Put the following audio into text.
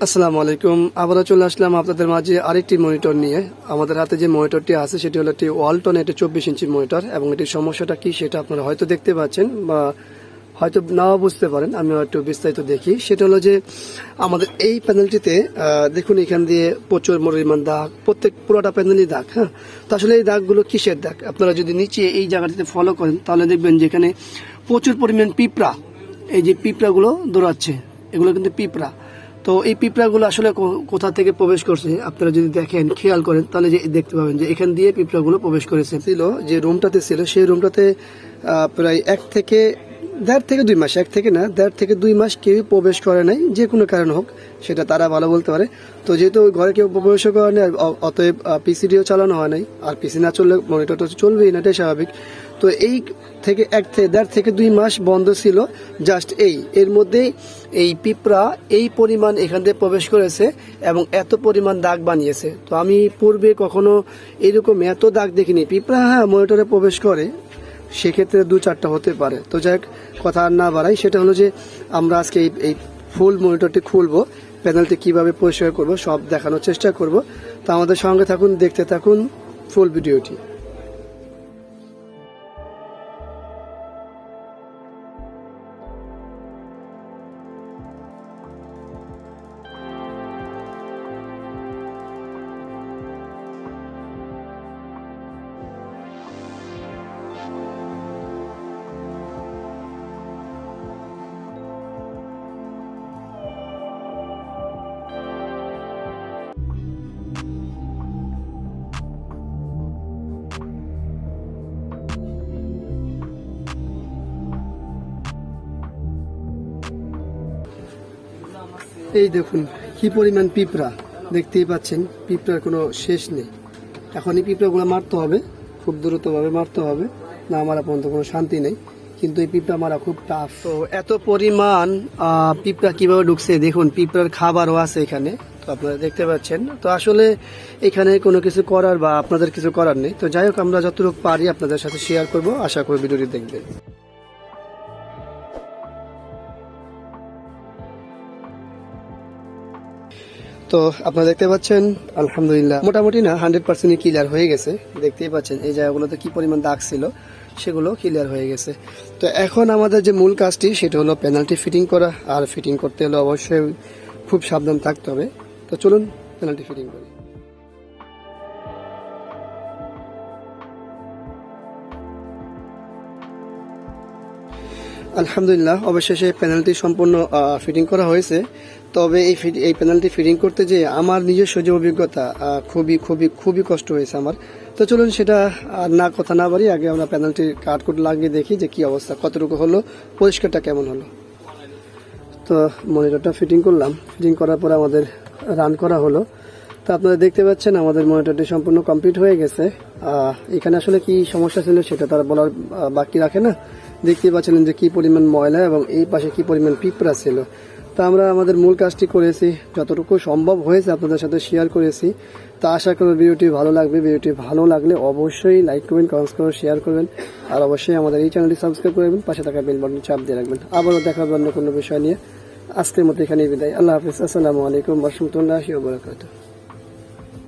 আসসালামু আলাইকুম। আবারও চলে আসলাম আপনাদের মাঝে আরেকটি মনিটর নিয়ে। আমাদের হাতে যে মনিটরটি আছে সেটি হলো একটি ওয়ালটন, এটি 24 ইঞ্চি মনিটর এবং এটির সমস্যাটা কি সেটা আপনারা হয়তো দেখতে পাচ্ছেন বা হয়তো নাও বুঝতে পারেন। আমি একটু বিস্তারিত দেখি। সেটা হলো যে আমাদের এই প্যানেলটিতে দেখুন এখান দিয়ে প্রচুর পরিমাণ দাগ, পুরোটা প্যানেলই দাগ। হ্যাঁ, তো আসলে এই দাগগুলো কিসের দাগ? আপনারা যদি নিচে এই জায়গাটিতে ফলো করেন তাহলে দেখবেন যে এখানে প্রচুর পরিমাণ পিঁপড়া, এই যে পিঁপড়াগুলো দৌড়াচ্ছে, এগুলো কিন্তু পিঁপড়া। তো এই পিঁপড়াগুলো আসলে কোথা থেকে প্রবেশ করছে আপনারা যদি দেখেন, খেয়াল করেন তাহলে যে দেখতে পাবেন যে এখান দিয়ে পিঁপড়াগুলো প্রবেশ করেছে। ছিল যে রুমটাতে ছিল সেই রুমটাতে প্রায় 1 থেকে 2 মাস, 1 থেকে 2 মাস কেউ প্রবেশ করে নাই, যে কোনো কারণ হোক, সেটা তারা ভালো বলতে পারে। তো যেহেতু ঘরে কেউ প্রবেশ করে নাই, অতএব পিসিডিও চালানো হয় নাই, আর পিসি না চললে মনিটর তো চলবেই না, এটাই স্বাভাবিক। তো এই থেকে 1 থেকে 2 মাস বন্ধ ছিল। জাস্ট এর মধ্যে এই পিঁপড়া এই পরিমাণ এখান দিয়ে প্রবেশ করেছে এবং এত পরিমাণ দাগ বানিয়েছে। তো আমি পূর্বে কখনো এরকম এত দাগ দেখিনি। পিঁপড়া হ্যাঁ মনিটরে প্রবেশ করে, সেক্ষেত্রে 2-4টা হতে পারে। তো যাই হোক, কথা আর না বাড়াই, সেটা হলো যে আমরা আজকে এই ফুল মনিটরটি খুলবো, প্যানেলটি কিভাবে পরিষ্কার করব সব দেখানোর চেষ্টা করব। তো আমাদের সঙ্গে থাকুন, দেখতে থাকুন ফুল ভিডিওটি। এই দেখুন কি পরিমাণ পিঁপড়া, দেখতেই পাচ্ছেন, পিঁপড়ার কোনো শেষ নেই। এখন এই পিঁপড়াগুলো মারতে হবে, খুব দ্রুতভাবে মারতে হবে, না মারা পর্যন্ত কোনো শান্তি নেই। কিন্তু এই পিঁপড়া মারা খুব টাফ। তো এত পরিমাণ পিঁপড়া কিভাবে ঢুকছে দেখুন, পিঁপড়ার খাবারও আছে এখানে, তো আপনারা দেখতে পাচ্ছেন। তো আসলে এখানে কোনো কিছু করার বা আপনাদের কিছু করার নেই। তো যাই হোক, আমরা যতটুকু পারি আপনাদের সাথে শেয়ার করব, আশা করি ভিডিওটি দেখবেন। তো আপনারা দেখতে পাচ্ছেন আলহামদুলিল্লাহ মোটামুটি না 100% ক্লিয়ার হয়ে গেছে। দেখতেই পাচ্ছেন এই জায়গাগুলোতে কি পরিমাণ দাগ ছিল সেগুলো ক্লিয়ার হয়ে গেছে। তো এখন আমাদের যে মূল কাজটি সেটা হলো প্যানেলটি ফিটিং করা, আর ফিটিং করতে হলে অবশ্যই খুব সাবধান থাকতে হবে। তো চলুন প্যানেলটি ফিটিং করি। আলহামদুলিল্লাহ অবশেষে প্যানেলটি সম্পূর্ণ ফিটিং করা হয়েছে। তবে এই প্যানেলটি ফিটিং করতে যে আমার নিজস্ব যে অভিজ্ঞতা, খুবই কষ্ট হয়েছে আমার। তো চলুন সেটা না কথা না বাড়ি, আগে আমরা প্যানেলটি কাট লাগিয়ে দেখি যে কি অবস্থা, কতটুকু হলো, পরিষ্কারটা কেমন হলো। তো মনিটরটা ফিটিং করলাম, ফিটিং করার পর আমাদের রান করা হলো। তো আপনারা দেখতে পাচ্ছেন আমাদের মনিটরটি সম্পূর্ণ কমপ্লিট হয়ে গেছে। এখানে আসলে কি সমস্যা ছিল সেটা তারা বলার বাকি রাখে না। দেখতেই পাচ্ছিলেন যে কি পরিমাণ ময়লা এবং এই পাশে কি পরিমাণ পিঁপড়া ছিল। তো আমরা আমাদের মূল কাজটি করেছি, যতটুকু সম্ভব হয়েছে আপনাদের সাথে শেয়ার করেছি। তো আশা করি ভিডিওটি ভালো লাগবে। ভিডিওটি ভালো লাগলে অবশ্যই লাইক করবেন, কমেন্টস করবেন, শেয়ার করবেন, আর অবশ্যই আমাদের এই চ্যানেলটি সাবস্ক্রাইব করবেন, পাশে থাকা বেল বাটন চাপ দিয়ে রাখবেন। আবারও দেখা হবে অন্য কোনো বিষয় নিয়ে। আজকের মতো এখানেই বিদায়। আল্লাহ হাফিজ। আসসালামু আলাইকুম ওয়া রাহমাতুল্লাহি ওয়া বারাকাতুহু।